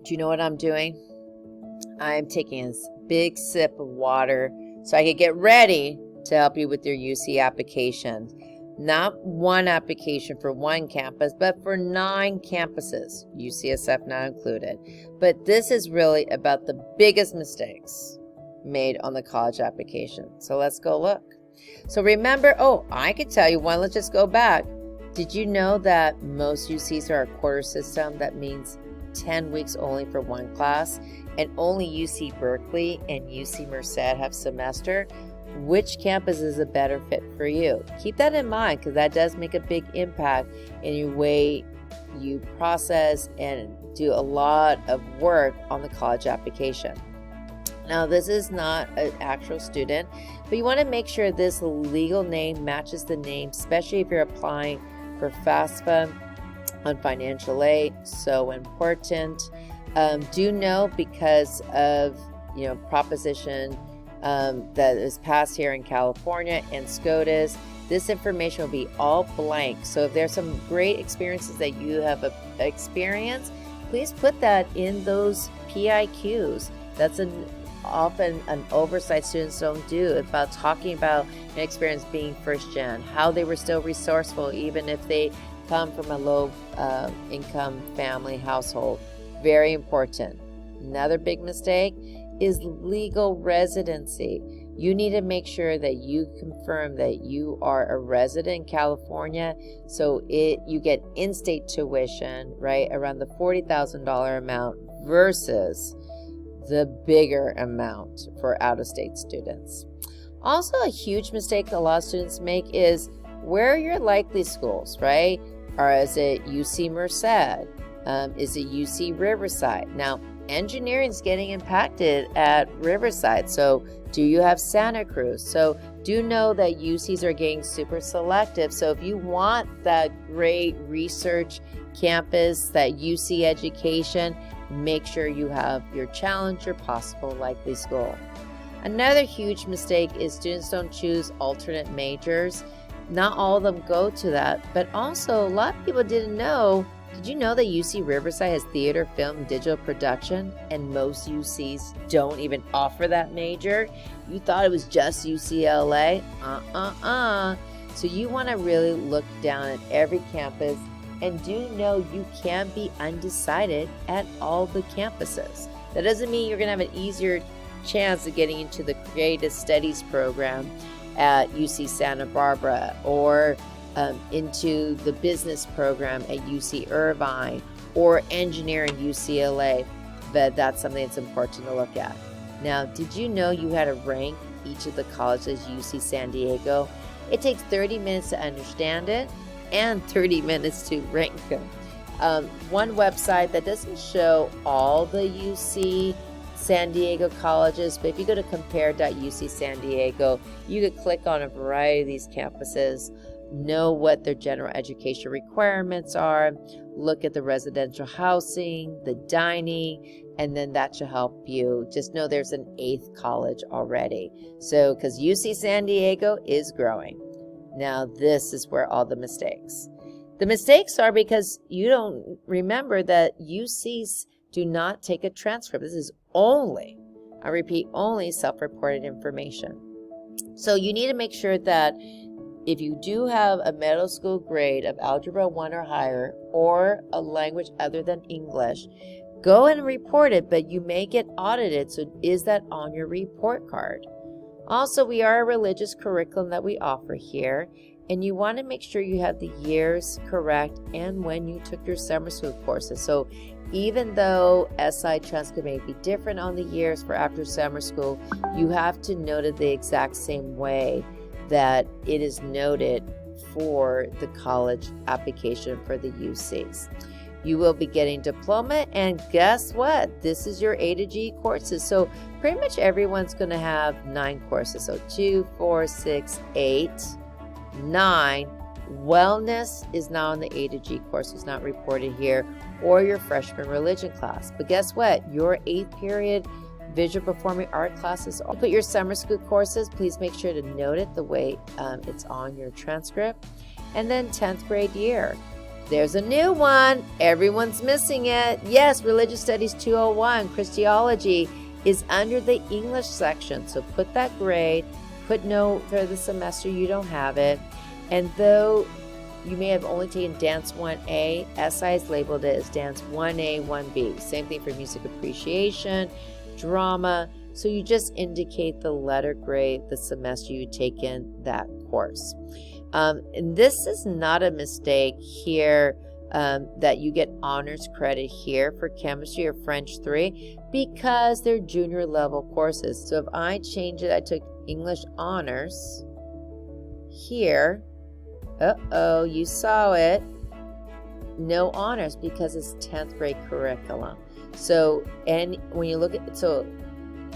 Do you know what I'm doing? I'm taking a big sip of water so I can get ready to help you with your UC application. Not one application for one campus, but for 9 campuses, UCSF not included. But this is really about the biggest mistakes made on the college application. So let's go look. So remember, I could tell you one. Let's just go back. Did you know that most UCs are a quarter system? That means 10 weeks only for one class, and only UC Berkeley and UC Merced have semester. Which campus is a better fit for you? Keep that in mind, because that does make a big impact in your way you process and do a lot of work on the college application. Now, this is not an actual student, but you want to make sure this legal name matches the name, especially if you're applying for FAFSA on financial aid. So important. Do know, because of proposition that is passed here in California and SCOTUS, this information will be all blank. So if there's some great experiences that you have experienced, please put that in those PIQs. That's often an oversight students don't do, about talking about an experience being first gen, how they were still resourceful even if they come from a low income family household. Very important. Another big mistake is legal residency. You need to make sure that you confirm that you are a resident in California, so you get in-state tuition, right, around the $40,000 amount versus the bigger amount for out-of-state students. Also, a huge mistake a lot of students make is, where are your likely schools, right? Or is it UC Merced? Is it UC Riverside? Now, engineering is getting impacted at Riverside. So do you have Santa Cruz? So do know that UCs are getting super selective. So if you want that great research campus, that UC education, make sure you have your challenge, your possible likely school. Another huge mistake is students don't choose alternate majors. Not all of them go to that, but also a lot of people didn't know. Did you know that UC Riverside has theater, film, and digital production, and most UCs don't even offer that major? You thought it was just UCLA? So you want to really look down at every campus, and do know you can be undecided at all the campuses. That doesn't mean you're going to have an easier chance of getting into the Creative Studies program at UC Santa Barbara, or into the business program at UC Irvine, or engineering UCLA, but that's something that's important to look at. Now, did you know you had to rank each of the colleges UC San Diego? It takes 30 minutes to understand it and 30 minutes to rank them. One website that doesn't show all the UC San Diego colleges, but if you go to compare.uc San Diego, you could click on a variety of these campuses, know what their general education requirements are, look at the residential housing, the dining, and then that should help you. Just know there's an 8th college already. So, because UC San Diego is growing. Now, this is where all the mistakes. The mistakes are because you don't remember that UCs do not take a transcript. This is only, I repeat, only self-reported information. So you need to make sure that if you do have a middle school grade of Algebra 1 or higher, or a language other than English, go and report it, but you may get audited. So is that on your report card? Also, we are a religious curriculum that we offer here, and you want to make sure you have the years correct and when you took your summer school courses. So even though SI transcript may be different on the years for after summer school, you have to note it the exact same way that it is noted for the college application for the UCs. You will be getting diploma, and guess what? This is your A to G courses. So pretty much everyone's going to have 9 courses. So 2, 4, 6, 8, 9. Wellness is now on the A to G course. It's not reported here, or your freshman religion class. But guess what? Your 8th period visual performing art classes. Put your summer school courses. Please make sure to note it the way it's on your transcript. And then 10th grade year. There's a new one. Everyone's missing it. Yes, Religious Studies 201, Christology, is under the English section. So put that grade, put no for the semester you don't have it. And though you may have only taken Dance 1A, SI has labeled it as Dance 1A, 1B. Same thing for Music Appreciation, Drama. So you just indicate the letter grade the semester you've taken that course. And this is not a mistake here that you get honors credit here for Chemistry or French 3 because they're junior level courses. So if I change it, I took English honors here. You saw it. No honors because it's 10th grade curriculum. So, and when you look at, so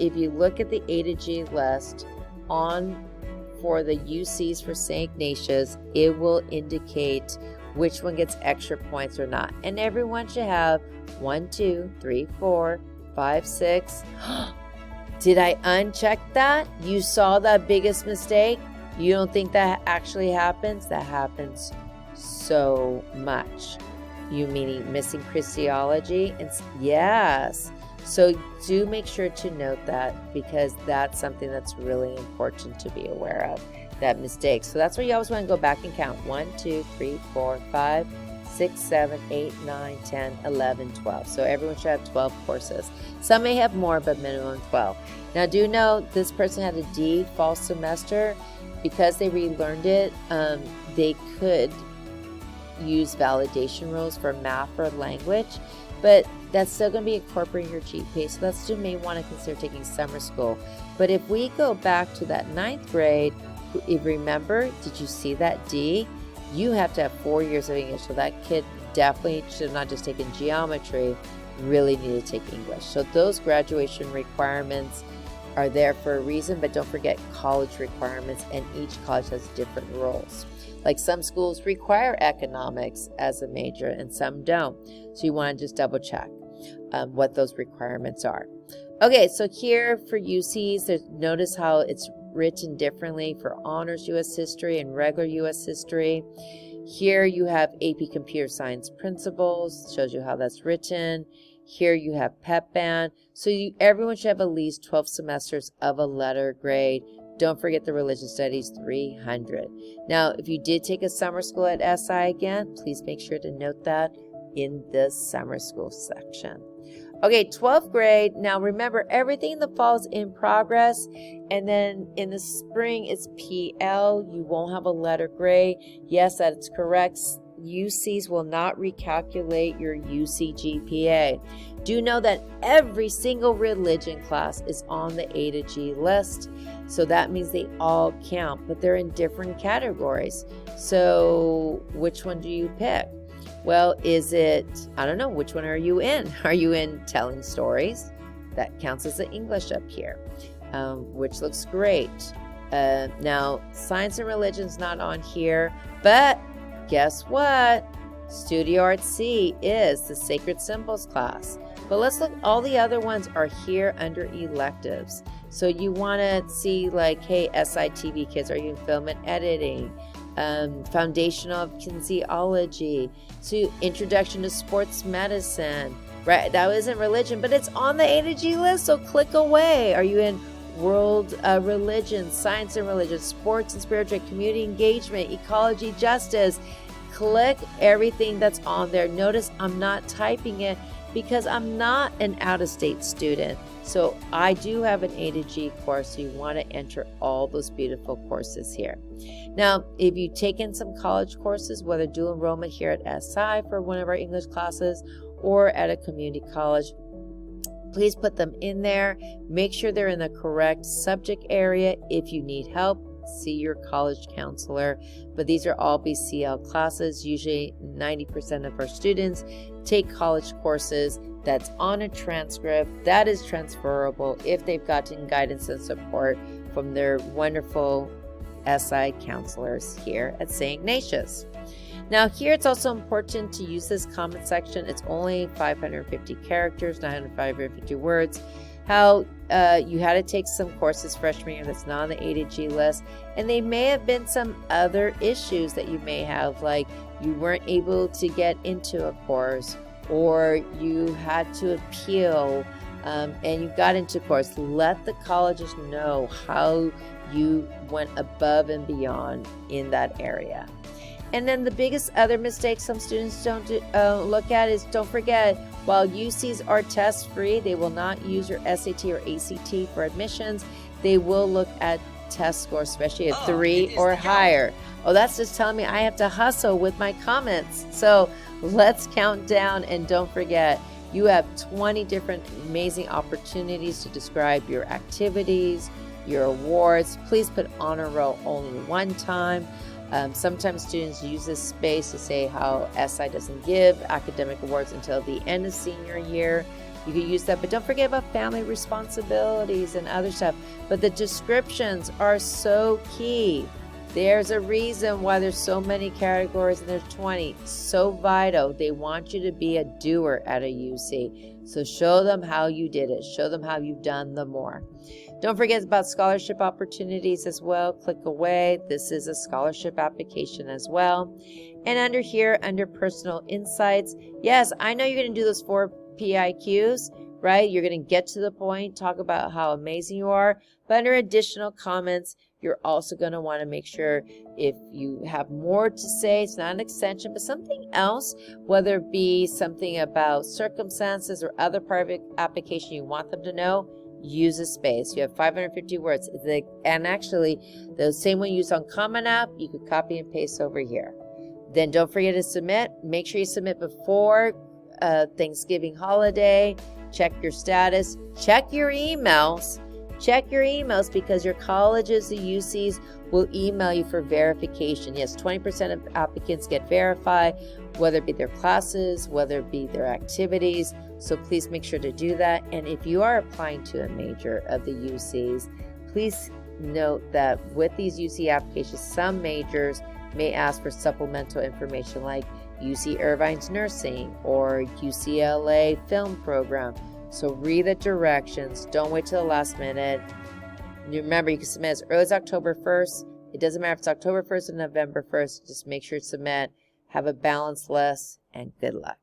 if you look at the A to G list for the UCs for St. Ignatius, it will indicate which one gets extra points or not. And everyone should have 1, 2, 3, 4, 5, 6. Did I uncheck that? You saw that biggest mistake? You don't think that actually happens? That happens so much. You meaning missing Christology? Yes. So do make sure to note that because that's something that's really important to be aware of, that mistake. So that's where you always want to go back and count. 1, 2, 3, 4, 5, 6, 7, 8, 9, 10, 11, 12. So everyone should have 12 courses. Some may have more, but minimum 12. Now do know this person had a D fall semester. Because they relearned it, they could use validation rules for math or language, but that's still going to be incorporating your GPA. So that's you may want to consider taking summer school. But if we go back to that 9th grade, if remember, did you see that D? You have to have 4 years of English. So that kid definitely should have not just taken geometry, really need to take English. So those graduation requirements are there for a reason, but don't forget college requirements, and each college has different rules. Like some schools require economics as a major and some don't. So you want to just double check what those requirements are. Okay, so here for UCs, notice how it's written differently for honors US history and regular US history. Here you have AP Computer Science Principles, shows you how that's written. Here you have pep band. So everyone should have at least 12 semesters of a letter grade. Don't forget the Religious Studies 300. Now, if you did take a summer school at SI again, please make sure to note that in the summer school section. Okay, 12th grade. Now remember, everything in the fall is in progress. And then in the spring, it's PL. You won't have a letter grade. Yes, that's correct. UCs will not recalculate your UC GPA. Do know that every single religion class is on the A to G list. So that means they all count, but they're in different categories. So which one do you pick? Well, is it, I don't know, which one are you in? Are you in telling stories? That counts as the English up here, which looks great. Now, science and religion's not on here, but guess what? Studio Art C is the Sacred Symbols class. But let's look, all the other ones are here under electives. So you want to see like, hey, SITV kids, are you in film and editing? Foundation of Kinesiology, so Introduction to Sports Medicine, right? That isn't religion, but it's on the A to G list, so click away. Are you in world religion, science and religion, sports and spiritual, community engagement, ecology, justice? Click everything that's on there. Notice I'm not typing it because I'm not an out-of-state student. So I do have an A to G course, so you want to enter all those beautiful courses here. Now, if you've taken some college courses, whether dual enrollment here at SI for one of our English classes or at a community college, please put them in there. Make sure they're in the correct subject area. If you need help, see your college counselor. But these are all BCL classes. Usually 90% of our students take college courses that's on a transcript that is transferable if they've gotten guidance and support from their wonderful SI counselors here at St. Ignatius. Now here it's also important to use this comment section. It's only 550 characters, 550 words. how you had to take some courses freshman year that's not on the A to G list, and they may have been some other issues that you may have, like you weren't able to get into a course, or you had to appeal, and you got into course. Let the colleges know how you went above and beyond in that area. And then the biggest other mistake some students don't look at is, don't forget, while UCs are test free, they will not use your SAT or ACT for admissions. They will look at test scores, especially a 3 or higher. Oh, that's just telling me I have to hustle with my comments. So let's count down, and don't forget, you have 20 different amazing opportunities to describe your activities, your awards. Please put honor roll only one time. Sometimes students use this space to say how SI doesn't give academic awards until the end of senior year. You can use that, but don't forget about family responsibilities and other stuff. But the descriptions are so key. There's a reason why there's so many categories, and there's 20. So vital. They want you to be a doer at a UC. So show them how you did it. Show them how you've done the more. Don't forget about scholarship opportunities as well. Click away. This is a scholarship application as well. And under here, under personal insights, yes, I know you're going to do those 4 PIQs, right? You're going to get to the point, talk about how amazing you are. But under additional comments, you're also going to want to make sure if you have more to say, it's not an extension, but something else, whether it be something about circumstances or other part of the application you want them to know, use a space. You have 550 words. And actually, the same one you use on Common App, you could copy and paste over here. Then don't forget to submit. Make sure you submit before Thanksgiving holiday. Check your status. Check your emails. Check your emails, because your colleges, the UCs, will email you for verification. Yes, 20% of applicants get verified, whether it be their classes, whether it be their activities. So please make sure to do that. And if you are applying to a major of the UCs, please note that with these UC applications, some majors may ask for supplemental information like UC Irvine's nursing or UCLA film program. So read the directions. Don't wait till the last minute. Remember, you can submit as early as October 1st. It doesn't matter if it's October 1st or November 1st. Just make sure to submit. Have a balanced list, and good luck.